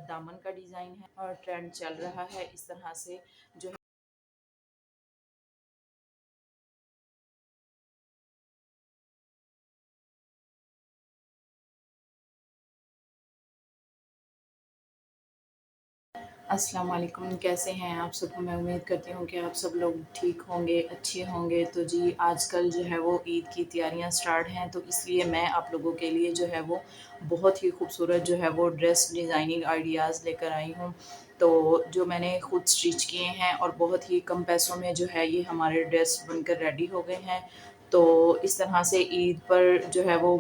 दामन का डिज़ाइन है और ट्रेंड चल रहा है इस तरह से जो अस्सलाम वालेकुम, कैसे हैं आप सब? मैं उम्मीद करती हूँ कि आप सब लोग ठीक होंगे, अच्छे होंगे। तो जी, आजकल जो है वो ईद की तैयारियाँ स्टार्ट हैं, तो इसलिए मैं आप लोगों के लिए जो है वो बहुत ही खूबसूरत जो है वो ड्रेस डिज़ाइनिंग आइडियाज़ लेकर आई हूँ। तो जो मैंने खुद स्टिच किए हैं और बहुत ही कम पैसों में जो है ये हमारे ड्रेस बनकर रेडी हो गए हैं। तो इस तरह से ईद पर जो है वो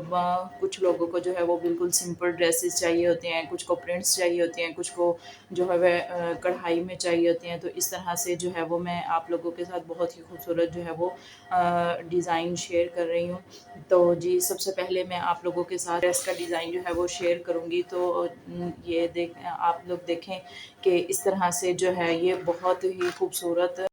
कुछ लोगों को जो है वो बिल्कुल सिंपल ड्रेसेस चाहिए होते हैं, कुछ को प्रिंट्स चाहिए होते हैं, कुछ को जो है वह कढ़ाई में चाहिए होती हैं। तो इस तरह से जो है वो मैं आप लोगों के साथ बहुत ही खूबसूरत जो है वो डिज़ाइन शेयर कर रही हूँ। तो जी, सबसे पहले मैं आप लोगों के साथ ड्रेस का डिज़ाइन जो है वो शेयर करूँगी। तो ये देख आप लोग देखें कि इस तरह से जो है ये बहुत ही खूबसूरत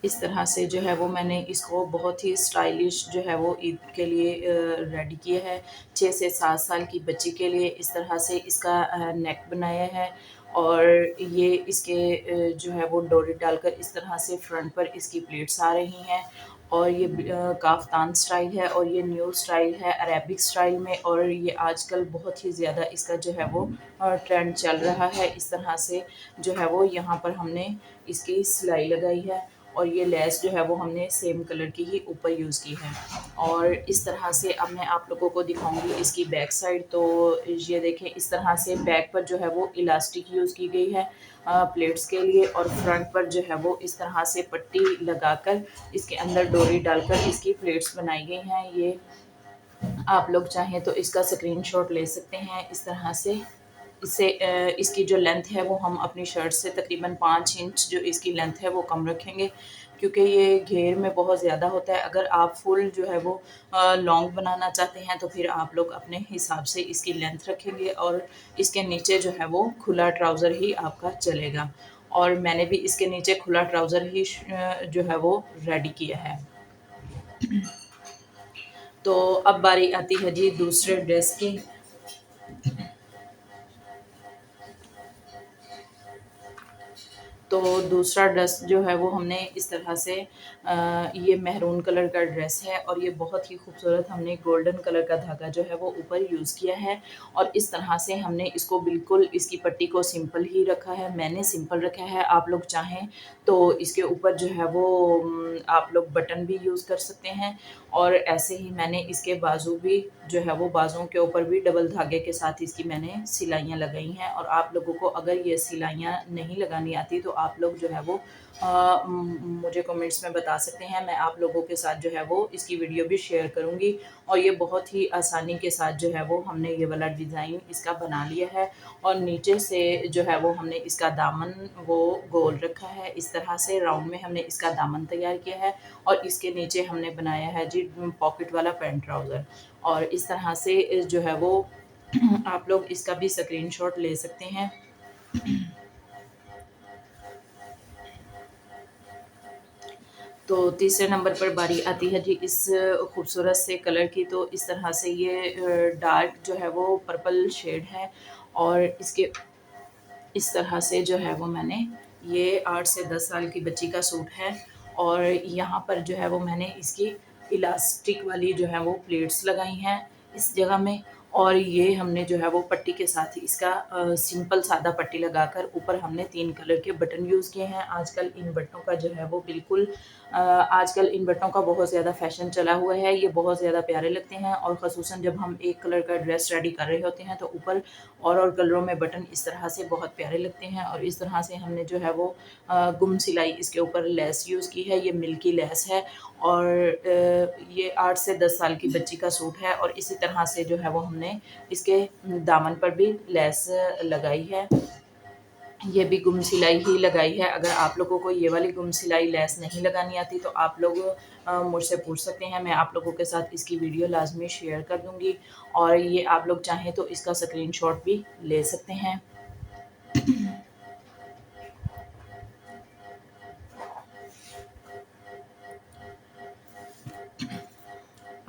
इस तरह से जो है वो मैंने इसको बहुत ही स्टाइलिश जो है वो ईद के लिए रेडी किया है। 6 से 7 साल की बच्ची के लिए इस तरह से इसका नेक बनाया है और ये इसके जो है वो डोरी डालकर इस तरह से फ्रंट पर इसकी प्लेट्स आ रही हैं और ये काफ्तान स्टाइल है और ये न्यू स्टाइल है अरेबिक स्टाइल में और ये आजकल बहुत ही ज़्यादा इसका जो है वो ट्रेंड चल रहा है। इस तरह से जो है वो यहाँ पर हमने इसकी सिलाई लगाई है और ये लेस जो है वो हमने सेम कलर की ही ऊपर यूज़ की है और इस तरह से अब मैं आप लोगों को दिखाऊंगी इसकी बैक साइड। तो ये देखें इस तरह से बैक पर जो है वो इलास्टिक यूज़ की गई है प्लेट्स के लिए और फ्रंट पर जो है वो इस तरह से पट्टी लगाकर इसके अंदर डोरी डालकर इसकी प्लेट्स बनाई गई हैं। ये आप लोग चाहें तो इसका स्क्रीनशॉट ले सकते हैं इस तरह से। इससे इसकी जो लेंथ है वो हम अपनी शर्ट से तकरीबन 5 इंच जो इसकी लेंथ है वो कम रखेंगे क्योंकि ये घेर में बहुत ज़्यादा होता है। अगर आप फुल जो है वो लॉन्ग बनाना चाहते हैं तो फिर आप लोग अपने हिसाब से इसकी लेंथ रखेंगे और इसके नीचे जो है वो खुला ट्राउज़र ही आपका चलेगा और मैंने भी इसके नीचे खुला ट्राउज़र ही जो है वो रेडी किया है। तो अब बारी आती है जी दूसरे ड्रेस की। तो दूसरा ड्रेस जो है वो हमने इस तरह से ये मेहरून कलर का ड्रेस है और ये बहुत ही खूबसूरत हमने गोल्डन कलर का धागा जो है वो ऊपर यूज़ किया है और इस तरह से हमने इसको बिल्कुल इसकी पट्टी को सिंपल ही रखा है। मैंने सिंपल रखा है, आप लोग चाहें तो इसके ऊपर जो है वो आप लोग बटन भी यूज़ कर सकते हैं और ऐसे ही मैंने इसके बाजू भी जो है वो बाजुओं के ऊपर भी डबल धागे के साथ इसकी मैंने सिलाइयाँ लगाई हैं और आप लोगों को अगर ये सिलाइयाँ नहीं लगानी आती तो आप लोग जो है वो मुझे कमेंट्स में बता सकते हैं। मैं आप लोगों के साथ जो है वो इसकी वीडियो भी शेयर करूँगी और ये बहुत ही आसानी के साथ जो है वो हमने ये वाला डिज़ाइन इसका बना लिया है और नीचे से जो है वो हमने इसका दामन वो गोल रखा है। इस तरह से राउंड में हमने इसका दामन तैयार किया है और इसके नीचे हमने बनाया है जी पॉकेट वाला पैंट ट्राउज़र और इस तरह से जो है वो आप लोग इसका भी स्क्रीनशॉट ले सकते हैं। तो तीसरे नंबर पर बारी आती है जी इस खूबसूरत से कलर की। तो इस तरह से ये डार्क जो है वो पर्पल शेड है और इसके इस तरह से जो है वो मैंने ये 8 से 10 साल की बच्ची का सूट है और यहाँ पर जो है वो मैंने इसकी इलास्टिक वाली जो है वो प्लेट्स लगाई हैं इस जगह में और ये हमने जो है वो पट्टी के साथ ही इसका सिंपल सादा पट्टी लगाकर ऊपर हमने 3 कलर के बटन यूज़ किए हैं। आजकल इन बटनों का जो है वो बिल्कुल आजकल इन बटनों का बहुत ज़्यादा फ़ैशन चला हुआ है। ये बहुत ज़्यादा प्यारे लगते हैं और ख़ुसूसन जब हम एक कलर का ड्रेस रेडी कर रहे होते हैं तो ऊपर और कलरों में बटन इस तरह से बहुत प्यारे लगते हैं और इस तरह से हमने जो है वो गुम सिलाई इसके ऊपर लेस यूज़ की है। ये मिल्की लेस है और ये 8 से 10 साल की बच्ची का सूट है और इसी तरह से जो है वो हमने इसके दामन पर भी लेस लगाई है। ये भी गुम सिलाई ही लगाई है। अगर आप लोगों को ये वाली गुम सिलाई लेस नहीं लगानी आती तो आप लोग मुझसे पूछ सकते हैं। मैं आप लोगों के साथ इसकी वीडियो लाजमी शेयर कर दूँगी और ये आप लोग चाहें तो इसका स्क्रीनशॉट भी ले सकते हैं।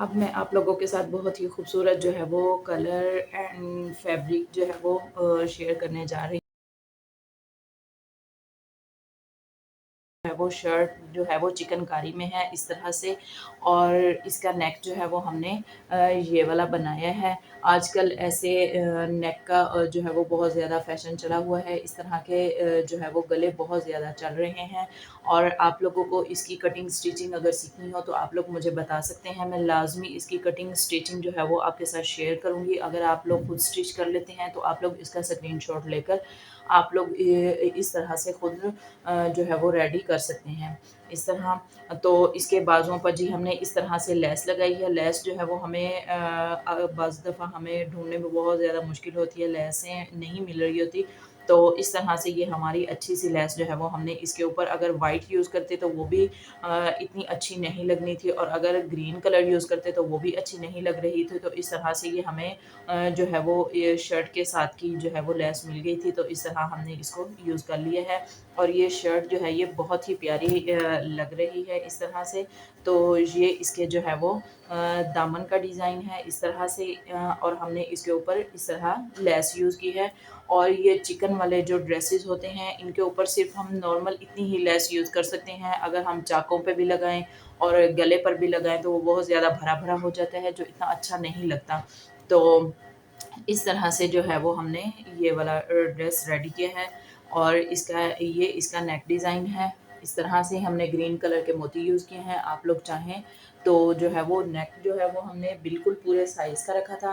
अब मैं आप लोगों के साथ बहुत ही खूबसूरत जो है वो कलर एंड फैब्रिक जो है वो शेयर करने जा रही है। वो शर्ट जो है वो चिकनकारी में है इस तरह से, और इसका नेक जो है वो हमने ये वाला बनाया है। आजकल ऐसे नेक का जो है वो बहुत ज़्यादा फ़ैशन चला हुआ है। इस तरह के जो है वो गले बहुत ज़्यादा चल रहे हैं, और आप लोगों को इसकी कटिंग स्टिचिंग अगर सीखनी हो तो आप लोग मुझे बता सकते हैं। मैं लाज़मी इसकी कटिंग स्टिचिंग जो है वो आपके साथ शेयर करूँगी। अगर आप लोग खुद स्टिच कर लेते हैं तो आप लोग इसका स्क्रीनशॉट लेकर आप लोग इस तरह से खुद जो है वो रेडी कर सकते हैं। इस तरह तो इसके बाजुओं पर जी हमने इस तरह से लेस लगाई है। लेस जो है वो हमें बाज़ दफ़ा हमें ढूँढने में बहुत ज़्यादा मुश्किल होती है, लेसें नहीं मिल रही होती। तो इस तरह से ये हमारी अच्छी-सी लेस जो है वो हमने इसके ऊपर, अगर वाइट यूज़ करते तो वो भी इतनी अच्छी नहीं लगनी थी, और अगर ग्रीन कलर यूज़ करते तो वो भी अच्छी नहीं लग रही थी। तो इस तरह से ये हमें जो है वो ये शर्ट के साथ की जो है वो लेस मिल गई थी, तो इस तरह हमने इसको यूज़ कर लिया है। और ये शर्ट जो है ये बहुत ही प्यारी लग रही है इस तरह से। तो ये इसके जो है वो दामन का डिज़ाइन है इस तरह से, और हमने इसके ऊपर इस तरह लेस यूज़ की है। और ये चिकन वाले जो ड्रेसेस होते हैं इनके ऊपर सिर्फ हम नॉर्मल इतनी ही लेस यूज़ कर सकते हैं। अगर हम चाकों पे भी लगाएँ और गले पर भी लगाएँ तो वो बहुत ज़्यादा भरा-भरा हो जाता है, जो इतना अच्छा नहीं लगता। तो इस तरह से जो है वो हमने ये वाला ड्रेस रेडी किया है, और इसका नेक डिज़ाइन है। इस तरह से हमने ग्रीन कलर के मोती यूज़ किए हैं। आप लोग चाहें तो जो है वो नेक जो है वो हमने बिल्कुल पूरे साइज़ का रखा था।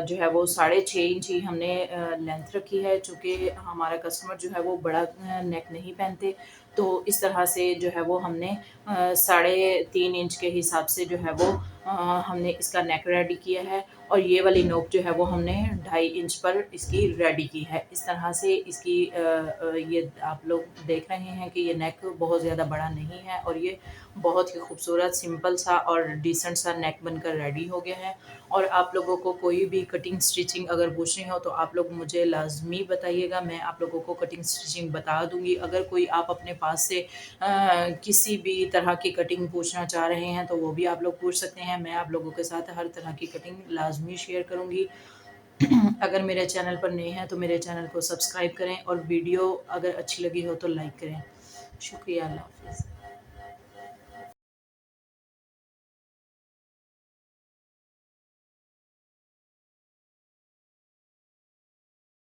जो है वो 6.5 इंच ही हमने लेंथ रखी है, चूँकि हमारा कस्टमर जो है वो बड़ा नेक नहीं पहनते। तो इस तरह से जो है वो हमने साढ़े 3 इंच के हिसाब से जो है वो हमने इसका नेक रेडी किया है, और ये वाली नोक जो है वो हमने 2.5 इंच पर इसकी रेडी की है। इस तरह से इसकी ये आप लोग देख रहे हैं कि ये नेक बहुत ज़्यादा बड़ा नहीं है, और ये बहुत ही खूबसूरत सिंपल सा और डिसेंट सा नेक बनकर रेडी हो गया है। और आप लोगों को कोई भी कटिंग स्टिचिंग अगर पूछनी हो तो आप लोग मुझे लाज़मी बताइएगा, मैं आप लोगों को कटिंग स्टिचिंग बता दूँगी। अगर कोई आप अपने पास से किसी भी तरह की कटिंग पूछना चाह रहे हैं तो वो भी आप लोग पूछ सकते हैं। मैं आप लोगों के साथ हर तरह की कटिंग लाज़मी शेयर करूँगी। अगर मेरे चैनल पर नए हैं तो मेरे चैनल को सब्सक्राइब करें, और वीडियो अगर अच्छी लगी हो तो लाइक करें। शुक्रिया, अल्लाह हाफ़िज़।